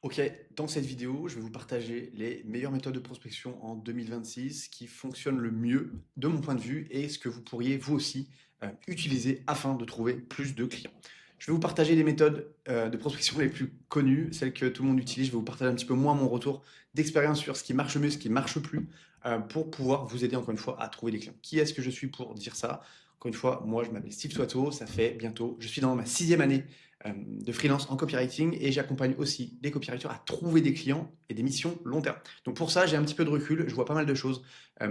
Ok, dans cette vidéo, je vais vous partager les meilleures méthodes de prospection en 2026 qui fonctionnent le mieux de mon point de vue et ce que vous pourriez vous aussi utiliser afin de trouver plus de clients. Je vais vous partager les méthodes de prospection les plus connues, celles que tout le monde utilise. Je vais vous partager un petit peu moins mon retour d'expérience sur ce qui marche mieux, ce qui marche plus, pour pouvoir vous aider encore une fois à trouver des clients. Qui est-ce que je suis pour dire ça? Encore une fois, moi je m'appelle Steve Soito, ça fait bientôt, je suis dans ma 6e année de freelance en copywriting et j'accompagne aussi des copywriters à trouver des clients et des missions long terme. Donc pour ça, j'ai un petit peu de recul, je vois pas mal de choses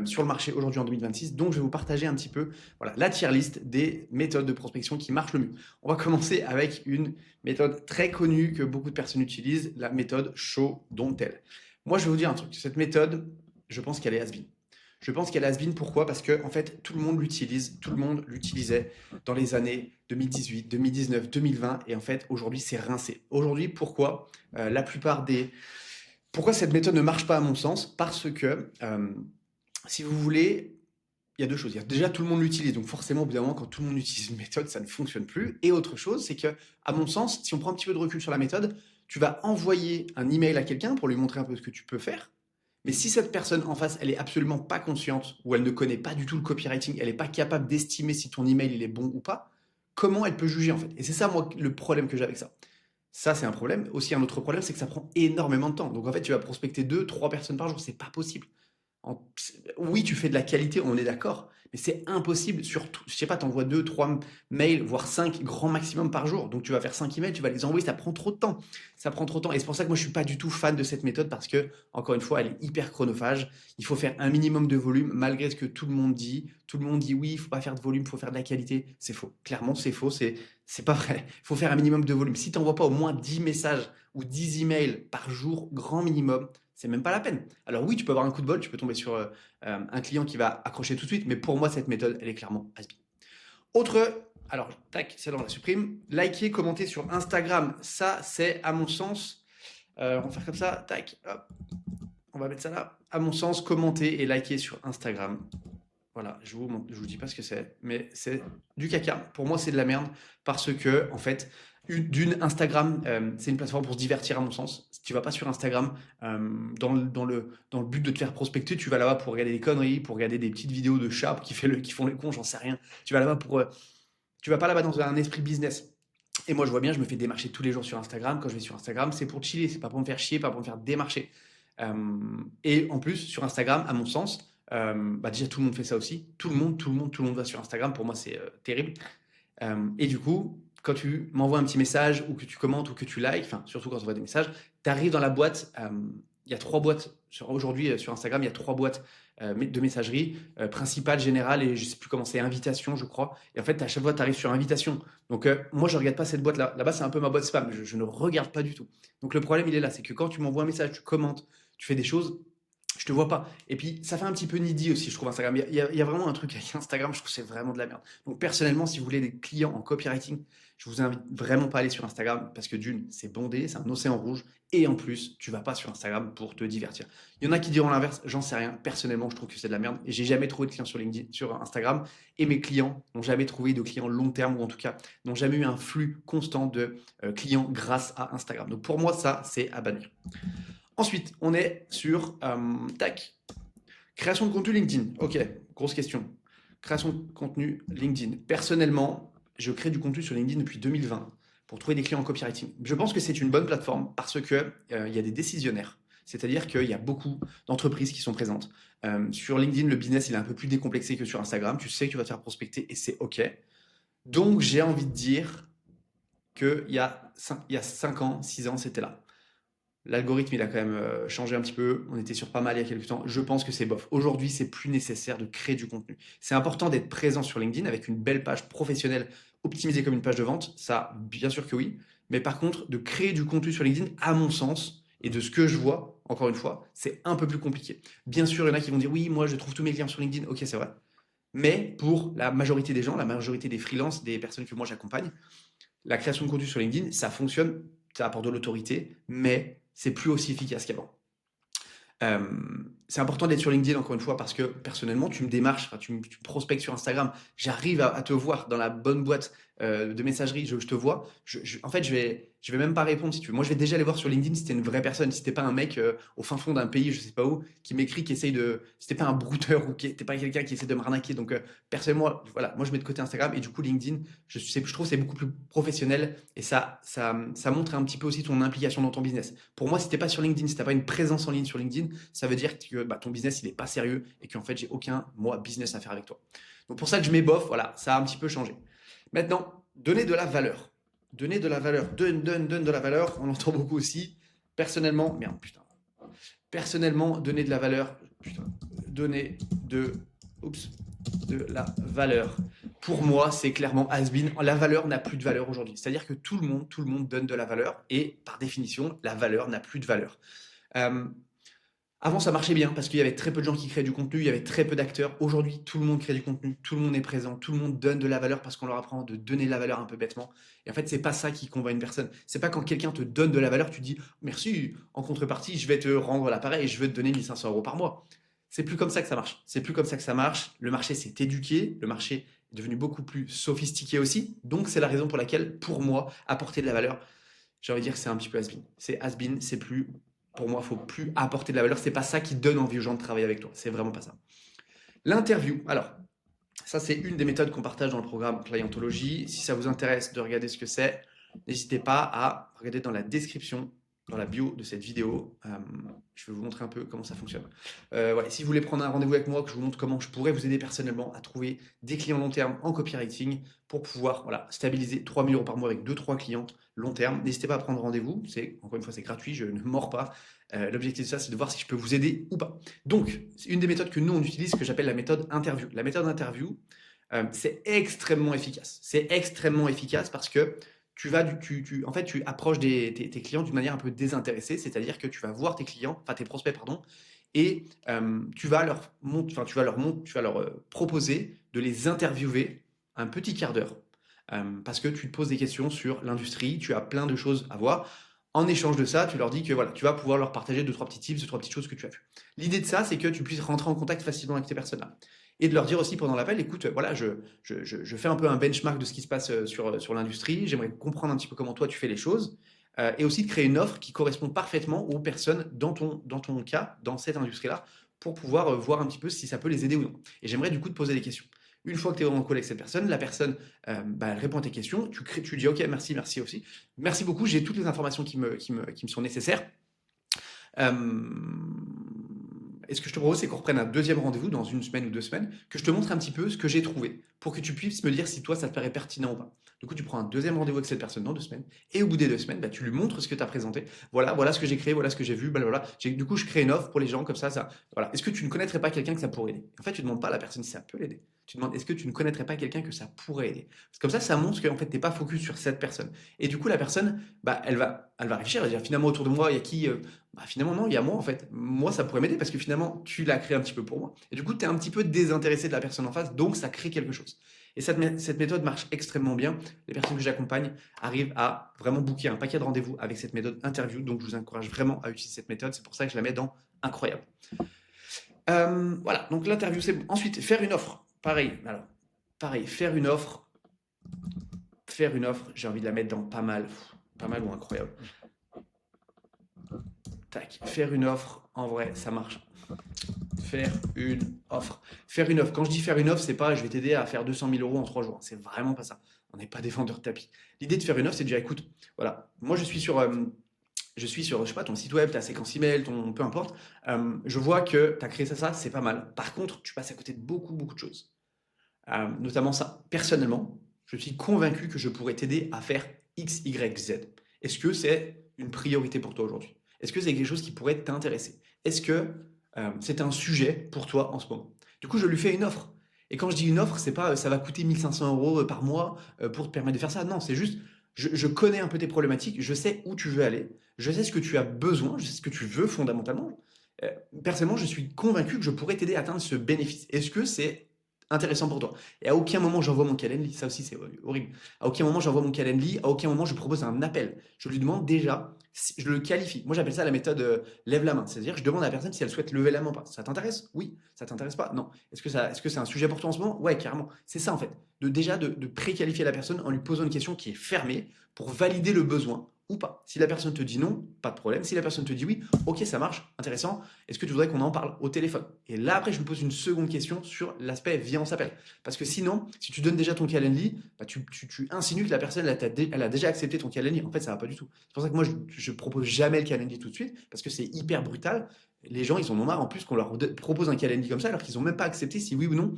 sur le marché aujourd'hui en 2026, donc je vais vous partager un petit peu voilà, la tier list des méthodes de prospection qui marchent le mieux. On va commencer avec une méthode très connue que beaucoup de personnes utilisent, la méthode Show Don't Tell. Moi, je vais vous dire un truc, cette méthode, je pense qu'elle est has-been. Je pense qu'elle est has-been, pourquoi? Parce que en fait, tout le monde l'utilise, tout le monde l'utilisait dans les années 2018, 2019, 2020, et en fait, aujourd'hui, c'est rincé. Aujourd'hui, pourquoi la plupart des... Pourquoi cette méthode ne marche pas à mon sens? Parce que, si vous voulez, il y a deux choses. Il y a déjà, tout le monde l'utilise, donc forcément, au bout d'un moment, quand tout le monde utilise une méthode, ça ne fonctionne plus. Et autre chose, c'est que, à mon sens, si on prend un petit peu de recul sur la méthode, tu vas envoyer un email à quelqu'un pour lui montrer un peu ce que tu peux faire. Mais si cette personne en face, elle est absolument pas consciente ou elle ne connaît pas du tout le copywriting, elle n'est pas capable d'estimer si ton email il est bon ou pas, comment elle peut juger en fait? Et c'est ça moi le problème que j'ai avec ça. Ça c'est un problème. Aussi un autre problème, c'est que ça prend énormément de temps. Donc en fait, tu vas prospecter deux, trois personnes par jour, c'est pas possible. Oui, tu fais de la qualité, on est d'accord, mais c'est impossible. Surtout, je sais pas, t'envoies 2, 3 mails, voire 5 grand maximum par jour. Donc tu vas faire 5 emails, tu vas les envoyer, ça prend trop de temps. Ça prend trop de temps. Et c'est pour ça que moi je suis pas du tout fan de cette méthode parce que, encore une fois, elle est hyper chronophage. Il faut faire un minimum de volume, malgré ce que tout le monde dit. Tout le monde dit oui, il faut pas faire de volume, il faut faire de la qualité. C'est faux. Clairement, c'est faux, c'est pas vrai. Il faut faire un minimum de volume. Si tu n'envoies pas au moins 10 messages ou 10 emails par jour, grand minimum, c'est même pas la peine. Alors oui, tu peux avoir un coup de bol, tu peux tomber sur un client qui va accrocher tout de suite, mais pour moi, cette méthode, elle est clairement has-been. Autre, alors, tac, celle-là, on la supprime. Liker, commenter sur Instagram, ça, c'est, à mon sens, on va faire comme ça, tac, hop, on va mettre ça là. À mon sens, commenter et liker sur Instagram, voilà, je vous dis pas ce que c'est, mais c'est du caca. Pour moi, c'est de la merde parce que, en fait, Instagram, c'est une plateforme pour se divertir, à mon sens. Tu vas pas sur Instagram dans le but de te faire prospecter. Tu vas là-bas pour regarder des conneries, pour regarder des petites vidéos de chats qui font les cons, j'en sais rien. Tu vas là-bas pour. Tu vas pas là-bas dans un esprit business. Et moi, je vois bien, je me fais démarcher tous les jours sur Instagram. Quand je vais sur Instagram, c'est pour chiller, c'est pas pour me faire chier, pas pour me faire démarcher. Et en plus, sur Instagram, à mon sens, bah déjà tout le monde fait ça aussi. Tout le monde va sur Instagram. Pour moi, c'est terrible. Et du coup, quand tu m'envoies un petit message ou que tu commentes ou que tu likes, enfin surtout quand tu envoies des messages, tu arrives dans la boîte. Il y a trois boîtes aujourd'hui sur Instagram. Il y a trois boîtes de messagerie principale, générale et je sais plus comment c'est, invitation, je crois. Et en fait, à chaque fois, tu arrives sur invitation. Donc moi, je regarde pas cette boîte-là. Là-bas, c'est un peu ma boîte spam. Je ne regarde pas du tout. Donc le problème, il est là, c'est que quand tu m'envoies un message, tu commentes, tu fais des choses, je te vois pas. Et puis, ça fait un petit peu needy aussi, je trouve, Instagram. Il y a vraiment un truc avec Instagram, je trouve que c'est vraiment de la merde. Donc, personnellement, si vous voulez des clients en copywriting, je vous invite vraiment pas à aller sur Instagram parce que d'une, c'est bondé, c'est un océan rouge. Et en plus, tu vas pas sur Instagram pour te divertir. Il y en a qui diront l'inverse, j'en sais rien. Personnellement, je trouve que c'est de la merde. Et j'ai jamais trouvé de clients sur LinkedIn, sur Instagram. Et mes clients n'ont jamais trouvé de clients long terme ou en tout cas n'ont jamais eu un flux constant de clients grâce à Instagram. Donc, pour moi, ça, c'est à bannir. Ensuite, on est sur tac, création de contenu LinkedIn. Ok, grosse question. Création de contenu LinkedIn. Personnellement, je crée du contenu sur LinkedIn depuis 2020 pour trouver des clients en copywriting. Je pense que c'est une bonne plateforme parce que il y a des décisionnaires. C'est-à-dire qu'il y a beaucoup d'entreprises qui sont présentes. Sur LinkedIn, le business il est un peu plus décomplexé que sur Instagram. Tu sais que tu vas te faire prospecter et c'est OK. Donc j'ai envie de dire qu'il y a 5 ans, 6 ans, c'était là. L'algorithme, il a quand même changé un petit peu. On était sur pas mal il y a quelques temps. Je pense que c'est bof. Aujourd'hui, c'est plus nécessaire de créer du contenu. C'est important d'être présent sur LinkedIn avec une belle page professionnelle optimisée comme une page de vente. Ça, bien sûr que oui. Mais par contre, de créer du contenu sur LinkedIn, à mon sens, et de ce que je vois, encore une fois, c'est un peu plus compliqué. Bien sûr, il y en a qui vont dire oui, moi je trouve tous mes clients sur LinkedIn. Ok, c'est vrai. Mais pour la majorité des gens, la majorité des freelances, des personnes que moi j'accompagne, la création de contenu sur LinkedIn, ça fonctionne, ça apporte de l'autorité, mais c'est plus aussi efficace qu'avant. Euh, c'est important d'être sur LinkedIn encore une fois parce que personnellement tu me démarches, enfin, tu me prospectes sur Instagram, j'arrive à te voir dans la bonne boîte de messagerie, je te vois, en fait, je vais même pas répondre si tu veux. Moi, je vais déjà aller voir sur LinkedIn si t'es une vraie personne, si t'es pas un mec au fin fond d'un pays, je sais pas où, qui m'écrit, qui essaye de. Si t'es pas un brouteur ou qui t'es pas quelqu'un qui essaie de me arnaquer. Donc, personnellement, voilà, moi, je mets de côté Instagram et du coup, LinkedIn, je trouve que c'est beaucoup plus professionnel et ça montre un petit peu aussi ton implication dans ton business. Pour moi, si t'es pas sur LinkedIn, si t'as pas une présence en ligne sur LinkedIn, ça veut dire que bah, ton business, il est pas sérieux et qu'en fait, j'ai aucun, moi, business à faire avec toi. Donc, pour ça que je mets bof, voilà, ça a un petit peu changé. Maintenant, donner de la valeur. Donner de la valeur. Donne de la valeur. On entend beaucoup aussi. Personnellement, merde, putain. Personnellement, donner de la valeur. Putain. Donner de. Oups. De la valeur. Pour moi, c'est clairement has-been. La valeur n'a plus de valeur aujourd'hui. C'est-à-dire que tout le monde donne de la valeur et par définition, la valeur n'a plus de valeur. Euh, Avant, ça marchait bien parce qu'il y avait très peu de gens qui créaient du contenu, il y avait très peu d'acteurs. Aujourd'hui, tout le monde crée du contenu, tout le monde est présent, tout le monde donne de la valeur parce qu'on leur apprend de donner de la valeur un peu bêtement. Et en fait, c'est pas ça qui convainc une personne. C'est pas quand quelqu'un te donne de la valeur, tu dis merci, en contrepartie, je vais te rendre l'appareil et je vais te donner 1 500 € par mois. C'est plus comme ça que ça marche. C'est plus comme ça que ça marche. Le marché s'est éduqué, le marché est devenu beaucoup plus sophistiqué aussi. Donc, c'est la raison pour laquelle, pour moi, apporter de la valeur, j'ai envie de dire que c'est un petit peu has-been. C'est has-been, c'est plus pour moi, il ne faut plus apporter de la valeur. C'est pas ça qui donne envie aux gens de travailler avec toi. C'est vraiment pas ça. L'interview. Alors, ça, c'est une des méthodes qu'on partage dans le programme Clientologie. Si ça vous intéresse de regarder ce que c'est, n'hésitez pas à regarder dans la description, dans la bio de cette vidéo. Je vais vous montrer un peu comment ça fonctionne. Ouais, si vous voulez prendre un rendez-vous avec moi, que je vous montre comment je pourrais vous aider personnellement à trouver des clients long terme en copywriting pour pouvoir stabiliser 3 000 € par mois avec 2-3 clients long terme, n'hésitez pas à prendre rendez-vous. Encore une fois, c'est gratuit, je ne mords pas. L'objectif de ça, c'est de voir si je peux vous aider ou pas. Donc, c'est une des méthodes que nous, on utilise, que j'appelle la méthode interview. La méthode interview, c'est extrêmement efficace. C'est extrêmement efficace parce que en fait, tu approches tes clients d'une manière un peu désintéressée, c'est-à-dire que tu vas voir tes clients, enfin tes prospects, pardon, et tu vas leur proposer de les interviewer un petit quart d'heure. Parce que tu te poses des questions sur l'industrie, tu as plein de choses à voir. En échange de ça, tu leur dis que voilà, tu vas pouvoir leur partager 2-3 petits tips, 2-3 petites choses que tu as vues. L'idée de ça, c'est que tu puisses rentrer en contact facilement avec ces personnes-là. Et de leur dire aussi pendant l'appel, écoute, voilà, je fais un peu un benchmark de ce qui se passe sur l'industrie, j'aimerais comprendre un petit peu comment toi tu fais les choses, et aussi de créer une offre qui correspond parfaitement aux personnes dans ton cas, dans cette industrie-là, pour pouvoir voir un petit peu si ça peut les aider ou non. Et j'aimerais du coup te poser des questions. Une fois que tu es en call avec cette personne, la personne elle répond à tes questions, tu dis ok, merci, merci aussi. Merci beaucoup, j'ai toutes les informations qui me sont nécessaires. Euh, et ce que je te propose, c'est qu'on reprenne un deuxième rendez-vous dans 1 semaine ou 2 semaines, que je te montre un petit peu ce que j'ai trouvé, pour que tu puisses me dire si toi, ça te paraît pertinent ou pas. Du coup, tu prends un deuxième rendez-vous avec cette personne dans 2 semaines, et au bout des 2 semaines, bah, tu lui montres ce que tu as présenté. Voilà ce que j'ai créé, voilà ce que j'ai vu, blablabla. Du coup, je crée une offre pour les gens comme ça. Voilà. Est-ce que tu ne connaîtrais pas quelqu'un que ça pourrait aider? En fait, tu ne demandes pas à la personne si ça peut l'aider. Tu demandes, est-ce que tu ne connaîtrais pas quelqu'un que ça pourrait aider? Parce que comme ça montre qu'en fait, tu n'es pas focus sur cette personne. Et du coup, la personne, bah, elle va réfléchir, elle va dire, finalement, autour de moi, il y a qui bah, finalement, non, il y a moi en fait. Moi, ça pourrait m'aider parce que finalement, tu l'as créé un petit peu pour moi. Et du coup, tu es un petit peu désintéressé de la personne en face, donc ça crée quelque chose. Et cette méthode marche extrêmement bien. Les personnes que j'accompagne arrivent à vraiment booker un paquet de rendez-vous avec cette méthode interview. Donc, je vous encourage vraiment à utiliser cette méthode. C'est pour ça que je la mets dans incroyable. Voilà, donc l'interview, c'est bon. Ensuite, faire une offre. Pareil, faire une offre. J'ai envie de la mettre dans pas mal ou incroyable. Tac, faire une offre, en vrai, ça marche. Faire une offre. Faire une offre. Quand je dis faire une offre, c'est pas je vais t'aider à faire 200 000 € en 3 jours. C'est vraiment pas ça. On n'est pas des vendeurs de tapis. L'idée de faire une offre, c'est de dire écoute, voilà, moi je suis sur, je sais pas, ton site web, ta séquence email, peu importe. Je vois que tu as créé ça, c'est pas mal. Par contre, tu passes à côté de beaucoup, beaucoup de choses. Notamment ça. Personnellement, je suis convaincu que je pourrais t'aider à faire X, Y, Z. Est-ce que c'est une priorité pour toi aujourd'hui? Est-ce que c'est quelque chose qui pourrait t'intéresser? Est-ce que c'est un sujet pour toi en ce moment? Du coup, je lui fais une offre. Et quand je dis une offre, c'est pas ça va coûter 1 500 € par mois pour te permettre de faire ça. Non, c'est juste je connais un peu tes problématiques, je sais où tu veux aller, je sais ce que tu as besoin, je sais ce que tu veux fondamentalement. Personnellement, je suis convaincu que je pourrais t'aider à atteindre ce bénéfice. Est-ce que c'est intéressant pour toi. Et à aucun moment j'envoie mon Calendly, ça aussi c'est horrible. À aucun moment j'envoie mon Calendly, à aucun moment je propose un appel. Je lui demande déjà, je le qualifie. Moi j'appelle ça la méthode lève la main. C'est-à-dire je demande à la personne si elle souhaite lever la main ou pas. Ça t'intéresse? Oui. Ça t'intéresse pas? Non. Est-ce que c'est un sujet pour toi en ce moment? Ouais, carrément. C'est ça en fait. De préqualifier la personne en lui posant une question qui est fermée pour valider le besoin ou pas. Si la personne te dit non, pas de problème. Si la personne te dit oui, ok, ça marche, intéressant. Est-ce que tu voudrais qu'on en parle au téléphone? Et là, après, je me pose une seconde question sur l'aspect viens, on s'appelle. Parce que sinon, si tu donnes déjà ton Calendly, bah, tu insinues que la personne, elle a déjà accepté ton Calendly. En fait, ça va pas du tout. C'est pour ça que moi, je propose jamais le Calendly tout de suite, parce que c'est hyper brutal. Les gens, ils en ont marre en plus qu'on leur propose un Calendly comme ça, alors qu'ils n'ont même pas accepté si oui ou non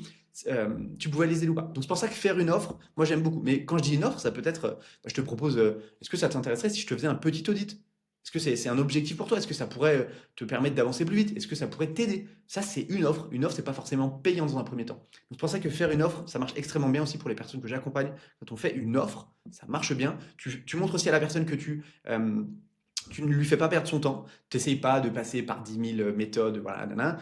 tu pouvais les aider ou pas. Donc c'est pour ça que faire une offre, moi j'aime beaucoup. Mais quand je dis une offre, ça peut être, je te propose, est-ce que ça t'intéresserait si je te faisais un petit audit? Est-ce que c'est un objectif pour toi? Est-ce que ça pourrait te permettre d'avancer plus vite? Est-ce que ça pourrait t'aider? Ça, c'est une offre. Une offre, c'est pas forcément payant dans un premier temps. Donc, c'est pour ça que faire une offre, ça marche extrêmement bien aussi pour les personnes que j'accompagne. Quand on fait une offre, ça marche bien. Tu montres aussi à la personne que tu ne lui fais pas perdre son temps. Tu n'essayes pas de passer par 10 000 méthodes. Voilà, nanana.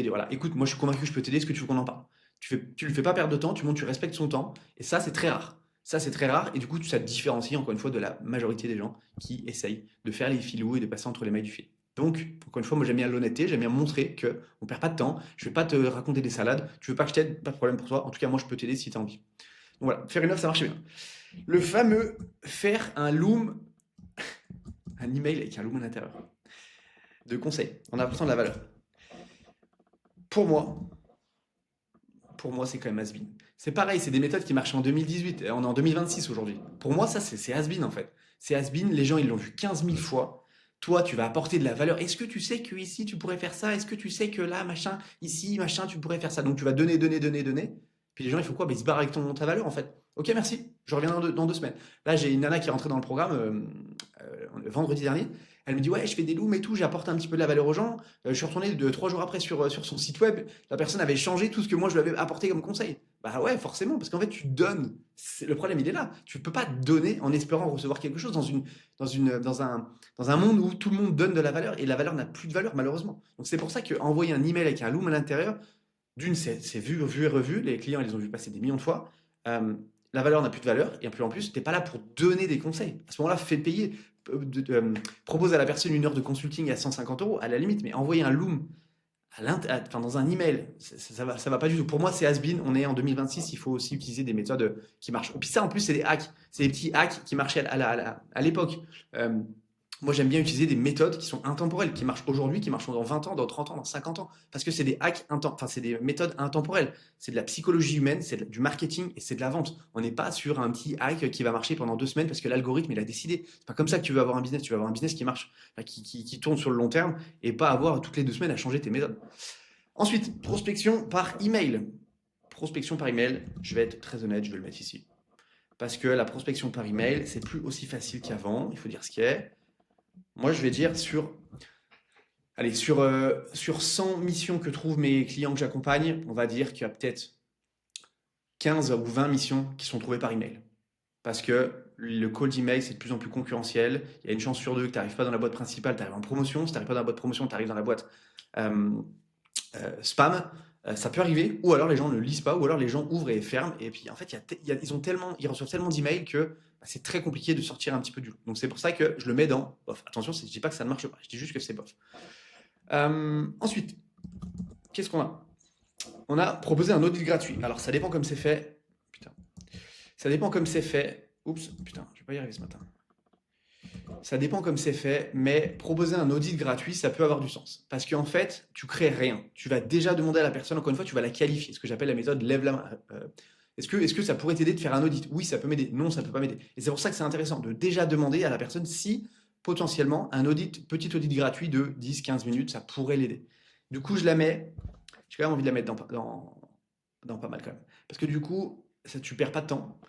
Voilà. Écoute, moi je suis convaincu que je peux t'aider. Est-ce que tu veux qu'on en parle? Tu lui fais pas perdre de temps, tu montres, tu respectes son temps. Et ça, c'est très rare. Ça, c'est très rare. Et du coup, ça te différencie encore une fois de la majorité des gens qui essayent de faire les filous et de passer entre les mailles du fil. Donc, encore une fois, moi j'aime bien l'honnêteté, j'aime bien montrer qu'on ne perd pas de temps, je ne vais pas te raconter des salades, tu veux pas que je t'aide, pas de problème pour toi. En tout cas, moi je peux t'aider si tu as envie. Donc voilà, faire une offre, ça marche bien. Le fameux faire un loom, un email avec un loom à l'intérieur, de conseil en apportant de la valeur. Pour moi, c'est quand même has-been. C'est pareil, c'est des méthodes qui marchaient en 2018, et on est en 2026 aujourd'hui. Pour moi, ça, c'est has-been en fait. C'est has-been, les gens, ils l'ont vu 15 000 fois. Toi, tu vas apporter de la valeur. Est-ce que tu sais que ici, tu pourrais faire ça? Est-ce que tu sais que là, machin, ici, machin, tu pourrais faire ça? Donc, tu vas donner, donner, donner, donner. Puis les gens, il faut quoi? Ils se barrent avec ta valeur en fait. Ok, merci, je reviens dans 2 semaines. Là, j'ai une nana qui est rentrée dans le programme vendredi dernier. Elle me dit, ouais, je fais des looms et tout, j'apporte un petit peu de la valeur aux gens. Je suis retourné 3 jours après sur son site web. La personne avait changé tout ce que moi je lui avais apporté comme conseil. Bah ouais, forcément, parce qu'en fait, tu donnes. Le problème, il est là. Tu ne peux pas donner en espérant recevoir quelque chose dans un monde où tout le monde donne de la valeur et la valeur n'a plus de valeur, malheureusement. Donc c'est pour ça qu'envoyer un email avec un loom à l'intérieur, d'une, c'est vu et revu. Les clients, ils les ont vu passer des millions de fois. Euh, la valeur n'a plus de valeur. Et puis en plus, tu n'es pas là pour donner des conseils. À ce moment-là, fais payer. Propose à la personne une heure de consulting à 150 euros, à la limite, mais envoyer un loom dans un email, ça va pas du tout. Pour moi, c'est has-been. On est en 2026, il faut aussi utiliser des méthodes qui marchent. Et puis ça, en plus, c'est des hacks. C'est des petits hacks qui marchaient à l'époque. Euh, Moi, j'aime bien utiliser des méthodes qui sont intemporelles, qui marchent aujourd'hui, qui marcheront dans 20 ans, dans 30 ans, dans 50 ans. Parce que c'est des hacks, enfin, c'est des méthodes intemporelles. C'est de la psychologie humaine, c'est du marketing et c'est de la vente. On n'est pas sur un petit hack qui va marcher pendant 2 semaines parce que l'algorithme, il a décidé. C'est pas comme ça que tu veux avoir un business. Tu veux avoir un business qui marche, enfin, qui tourne sur le long terme et pas avoir toutes les 2 semaines à changer tes méthodes. Ensuite, prospection par email. Prospection par email, je vais être très honnête, je vais le mettre ici. Parce que la prospection par email, c'est plus aussi facile qu'avant, il faut dire ce qui est. Moi, je vais dire sur 100 missions que trouvent mes clients que j'accompagne, on va dire qu'il y a peut-être 15 ou 20 missions qui sont trouvées par email. Parce que le cold email, c'est de plus en plus concurrentiel. Il y a une chance sur deux que tu n'arrives pas dans la boîte principale, tu arrives en promotion. Si tu n'arrives pas dans la boîte promotion, tu arrives dans la boîte euh, spam. Ça peut arriver, ou alors les gens ne lisent pas, ou alors les gens ouvrent et ferment. Et puis en fait, ils reçoivent tellement d'emails que c'est très compliqué de sortir un petit peu du lot. Donc c'est pour ça que je le mets dans bof. Attention, je ne dis pas que ça ne marche pas, je dis juste que c'est bof. Ensuite, qu'est-ce qu'on a? On a proposé un audit gratuit. Alors ça dépend comme c'est fait. Putain. Ça dépend comme c'est fait. Oups, putain, je vais pas y arriver ce matin. Ça dépend comme c'est fait, mais proposer un audit gratuit, ça peut avoir du sens. Parce qu'en fait, tu crées rien. Tu vas déjà demander à la personne, encore une fois, tu vas la qualifier. Ce que j'appelle la méthode lève la main. Est-ce que ça pourrait t'aider de faire un audit? Oui, ça peut m'aider. Non, ça peut pas m'aider. Et c'est pour ça que c'est intéressant de déjà demander à la personne si potentiellement un petit audit gratuit de 10-15 minutes, ça pourrait l'aider. Du coup, je la mets. J'ai quand même envie de la mettre dans pas mal quand même. Parce que du coup, tu perds pas de temps.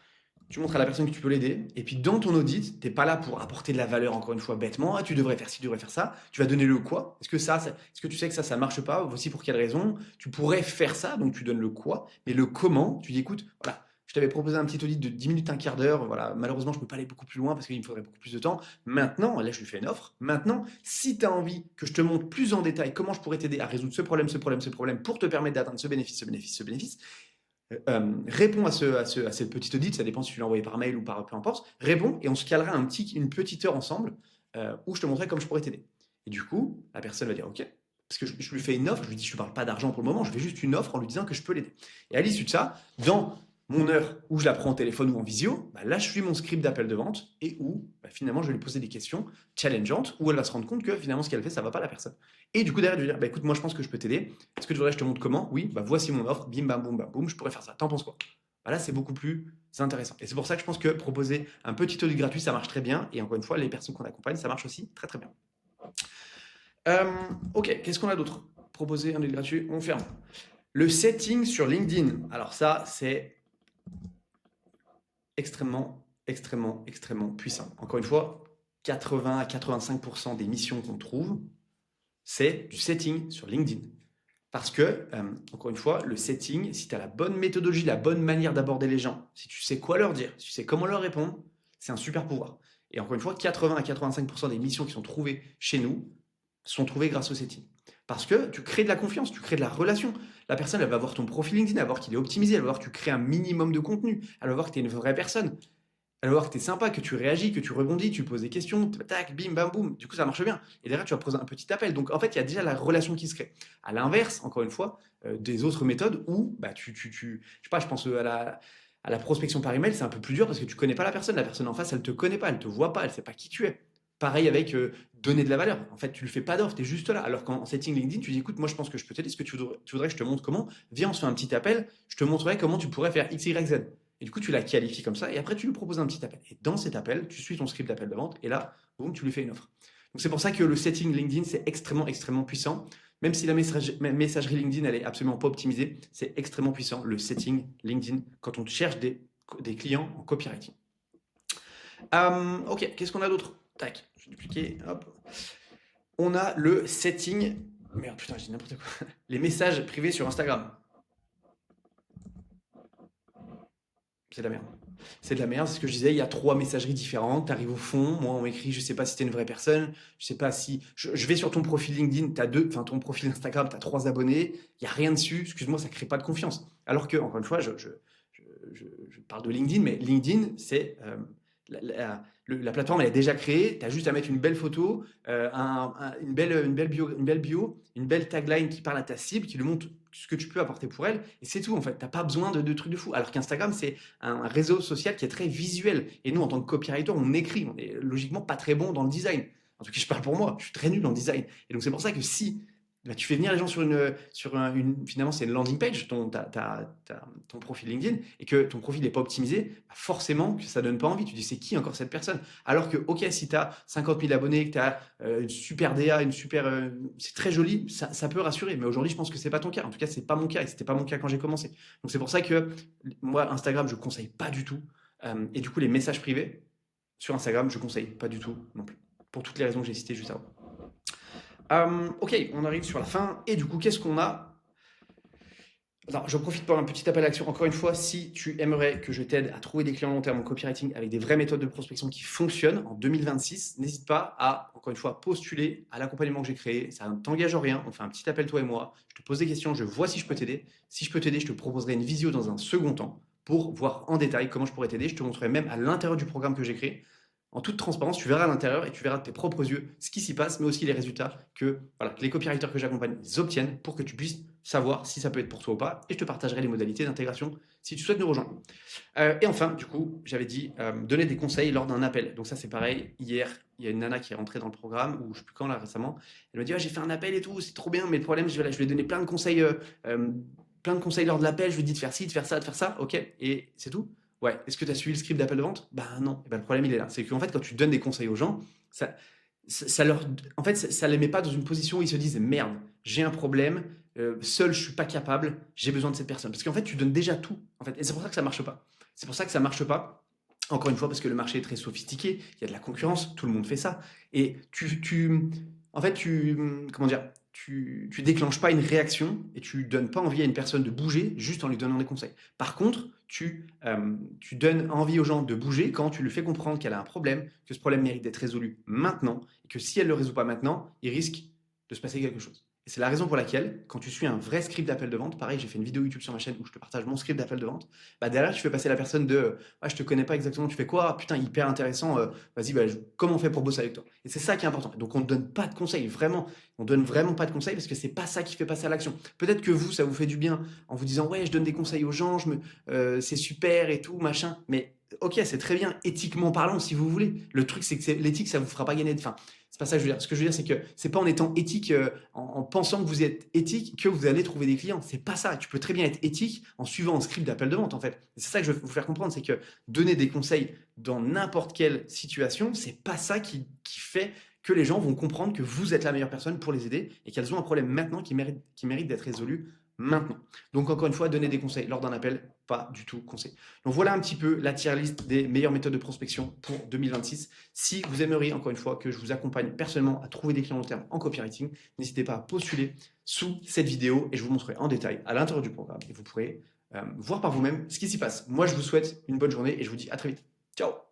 Tu montres à la personne que tu peux l'aider. Et puis dans ton audit, tu n'es pas là pour apporter de la valeur, encore une fois, bêtement. Ah, tu devrais faire ci, tu devrais faire ça. Tu vas donner le quoi. Est-ce que tu sais que ça ne marche pas? Voici pour quelle raison. Tu pourrais faire ça, donc tu donnes le quoi. Mais le comment, tu dis, écoute, voilà, je t'avais proposé un petit audit de 10 minutes, un quart d'heure. Voilà, malheureusement, je ne peux pas aller beaucoup plus loin parce qu'il me faudrait beaucoup plus de temps. Maintenant, là, je lui fais une offre. Maintenant, si tu as envie que je te montre plus en détail comment je pourrais t'aider à résoudre ce problème, ce problème, ce problème pour te permettre d'atteindre ce bénéfice, ce bénéfice, ce bénéfice, réponds à cette petite audit, ça dépend si tu l'as envoyé par mail ou par peu importe, réponds et on se calera une petite heure ensemble où je te montrerai comment je pourrais t'aider. Et du coup, la personne va dire OK, parce que je lui fais une offre, je lui dis je ne parle pas d'argent pour le moment, je fais juste une offre en lui disant que je peux l'aider. Et à l'issue de ça, dans mon heure où je la prends au téléphone ou en visio, bah là je suis mon script d'appel de vente et où bah, finalement je vais lui poser des questions challengeantes où elle va se rendre compte que finalement ce qu'elle fait ça va pas à la personne. Et du coup derrière je vais dire bah écoute moi je pense que je peux t'aider. Est-ce que tu voudrais que je te montre comment? Oui, bah voici mon offre, bim bam boum, je pourrais faire ça. T'en penses quoi? Bah là c'est beaucoup plus intéressant. Et c'est pour ça que je pense que proposer un petit audit gratuit ça marche très bien. Et encore une fois les personnes qu'on accompagne ça marche aussi très très bien. Euh, ok, qu'est-ce qu'on a d'autre? Proposer un audit gratuit, on ferme. Le setting sur LinkedIn. Alors ça c'est extrêmement puissant. Encore une fois, 80 à 85% des missions qu'on trouve, c'est du setting sur LinkedIn. Parce que, encore une fois, le setting, si tu as la bonne méthodologie, la bonne manière d'aborder les gens, si tu sais quoi leur dire, si tu sais comment leur répondre, c'est un super pouvoir. Et encore une fois, 80 à 85% des missions qui sont trouvées chez nous sont trouvées grâce au setting. Parce que tu crées de la confiance, tu crées de la relation. La personne, elle va voir ton profil LinkedIn, elle va voir qu'il est optimisé, elle va voir que tu crées un minimum de contenu, elle va voir que tu es une vraie personne. Elle va voir que tu es sympa, que tu réagis, que tu rebondis, tu poses des questions, tac, bim, bam, boum. Du coup, ça marche bien. Et derrière, tu vas poser un petit appel. Donc, en fait, il y a déjà la relation qui se crée. À l'inverse, encore une fois, des autres méthodes où bah, je sais pas, je pense à la prospection par email, c'est un peu plus dur parce que tu connais pas la personne. La personne en face, elle te connaît pas, elle te voit pas, elle sait pas qui tu es. Pareil avec donner de la valeur. En fait, tu ne fais pas d'offre, tu es juste là. Alors qu'en setting LinkedIn, tu dis écoute, moi je pense que je peux t'aider. Est-ce que tu voudrais que je te montre comment? Viens, on se fait un petit appel, je te montrerai comment tu pourrais faire X, Y, Z. Et du coup, tu la qualifies comme ça et après, tu lui proposes un petit appel. Et dans cet appel, tu suis ton script d'appel de vente et là, boum, tu lui fais une offre. Donc, c'est pour ça que le setting LinkedIn, c'est extrêmement puissant. Même si la messagerie LinkedIn, elle est absolument pas optimisée, c'est extrêmement puissant, le setting LinkedIn, quand on cherche des clients en copywriting. Ok, qu'est-ce qu'on a d'autre? Tac, je vais dupliquer, hop. On a le setting. Merde, putain, je dis n'importe quoi. Les messages privés sur Instagram. C'est de la merde. C'est de la merde, c'est ce que je disais, il y a 3 messageries différentes, tu arrives au fond, moi on m'écrit, je sais pas si t'es une vraie personne, je sais pas si... Je vais sur ton profil LinkedIn, ton profil Instagram, tu as 3 abonnés, il y a rien dessus, excuse-moi, ça crée pas de confiance. Alors que, encore une fois, je parle de LinkedIn, mais LinkedIn, c'est... la plateforme, elle est déjà créée, tu as juste à mettre une belle photo, une belle bio, une belle tagline qui parle à ta cible, qui lui montre ce que tu peux apporter pour elle, et c'est tout en fait, t'as pas besoin de trucs de fou. Alors qu'Instagram, c'est un réseau social qui est très visuel. Et nous, en tant que copywriter, on écrit. On est logiquement pas très bon dans le design. En tout cas, je parle pour moi. Je suis très nul dans le design. Et donc, c'est pour ça que si bah, tu fais venir les gens finalement, c'est une landing page, ton profil LinkedIn, et que ton profil n'est pas optimisé, bah forcément que ça donne pas envie. Tu dis, c'est qui encore cette personne? Alors que, ok, si tu as 50 000 abonnés, que tu as une super DA, c'est très joli, ça peut rassurer. Mais aujourd'hui, je pense que c'est pas ton cas. En tout cas, c'est pas mon cas, et c'était pas mon cas quand j'ai commencé. Donc, c'est pour ça que moi, Instagram, je conseille pas du tout. Et du coup, les messages privés sur Instagram, je conseille pas du tout non plus. Pour toutes les raisons que j'ai citées juste avant. Ok, on arrive sur la fin. Et du coup, qu'est-ce qu'on a? Alors, je profite pour un petit appel à l'action. Encore une fois, si tu aimerais que je t'aide à trouver des clients long terme en copywriting avec des vraies méthodes de prospection qui fonctionnent en 2026, n'hésite pas à, encore une fois, postuler à l'accompagnement que j'ai créé. Ça ne t'engage en rien. On fait un petit appel, toi et moi. Je te pose des questions, je vois si je peux t'aider. Si je peux t'aider, je te proposerai une visio dans un second temps pour voir en détail comment je pourrais t'aider. Je te montrerai même à l'intérieur du programme que j'ai créé. En toute transparence, tu verras à l'intérieur et tu verras de tes propres yeux ce qui s'y passe, mais aussi les résultats que les copywriters que j'accompagne obtiennent pour que tu puisses savoir si ça peut être pour toi ou pas. Et je te partagerai les modalités d'intégration si tu souhaites nous rejoindre. Et enfin, du coup, j'avais dit donner des conseils lors d'un appel. Donc ça, c'est pareil. Hier, il y a une nana qui est rentrée dans le programme, ou je ne sais plus quand là récemment. Elle m'a dit j'ai fait un appel et tout, c'est trop bien, mais le problème, je lui ai donné plein de conseils. Plein de conseils lors de l'appel, je lui ai dit de faire ci, de faire ça, de faire ça, ok, et c'est tout. Ouais, est-ce que tu as suivi le script d'appel de vente? Ben non, et ben, le problème il est là. C'est qu'en fait, quand tu donnes des conseils aux gens, ça leur, en fait, ça les met pas dans une position où ils se disent merde, j'ai un problème, seul je suis pas capable, j'ai besoin de cette personne. Parce qu'en fait, tu donnes déjà tout. En fait, et c'est pour ça que ça marche pas. C'est pour ça que ça marche pas. Encore une fois, parce que le marché est très sophistiqué, il y a de la concurrence, tout le monde fait ça. Et en fait, comment dire, tu déclenches pas une réaction et tu donnes pas envie à une personne de bouger juste en lui donnant des conseils. Par contre, tu donnes envie aux gens de bouger quand tu lui fais comprendre qu'elle a un problème, que ce problème mérite d'être résolu maintenant et que si elle ne le résout pas maintenant, il risque de se passer quelque chose. Et c'est la raison pour laquelle, quand tu suis un vrai script d'appel de vente, pareil, j'ai fait une vidéo YouTube sur ma chaîne où je te partage mon script d'appel de vente, bah derrière, tu fais passer la personne de ah, je te connais pas exactement, tu fais quoi? Ah, putain, hyper intéressant, vas-y, bah, comment on fait pour bosser avec toi? Et c'est ça qui est important. Donc, on ne donne pas de conseils, vraiment. On donne vraiment pas de conseils parce que c'est pas ça qui fait passer à l'action. Peut-être que vous, ça vous fait du bien en vous disant, ouais, je donne des conseils aux gens, c'est super et tout, machin. Mais ok, c'est très bien, éthiquement parlant, si vous voulez. Le truc, c'est que l'éthique, ça vous fera pas gagner de fin. C'est pas ça que je veux dire. Ce que je veux dire, c'est que c'est pas en étant éthique, en pensant que vous êtes éthique, que vous allez trouver des clients. C'est pas ça. Tu peux très bien être éthique en suivant un script d'appel de vente, en fait. Et c'est ça que je veux vous faire comprendre, c'est que donner des conseils dans n'importe quelle situation, c'est pas ça qui fait que les gens vont comprendre que vous êtes la meilleure personne pour les aider et qu'elles ont un problème maintenant qui mérite d'être résolu maintenant. Donc, encore une fois, donner des conseils lors d'un appel, pas du tout conseil. Donc, voilà un petit peu la tier list des meilleures méthodes de prospection pour 2026. Si vous aimeriez, encore une fois, que je vous accompagne personnellement à trouver des clients long terme en copywriting, n'hésitez pas à postuler sous cette vidéo et je vous montrerai en détail à l'intérieur du programme et vous pourrez voir par vous-même ce qui s'y passe. Moi, je vous souhaite une bonne journée et je vous dis à très vite. Ciao!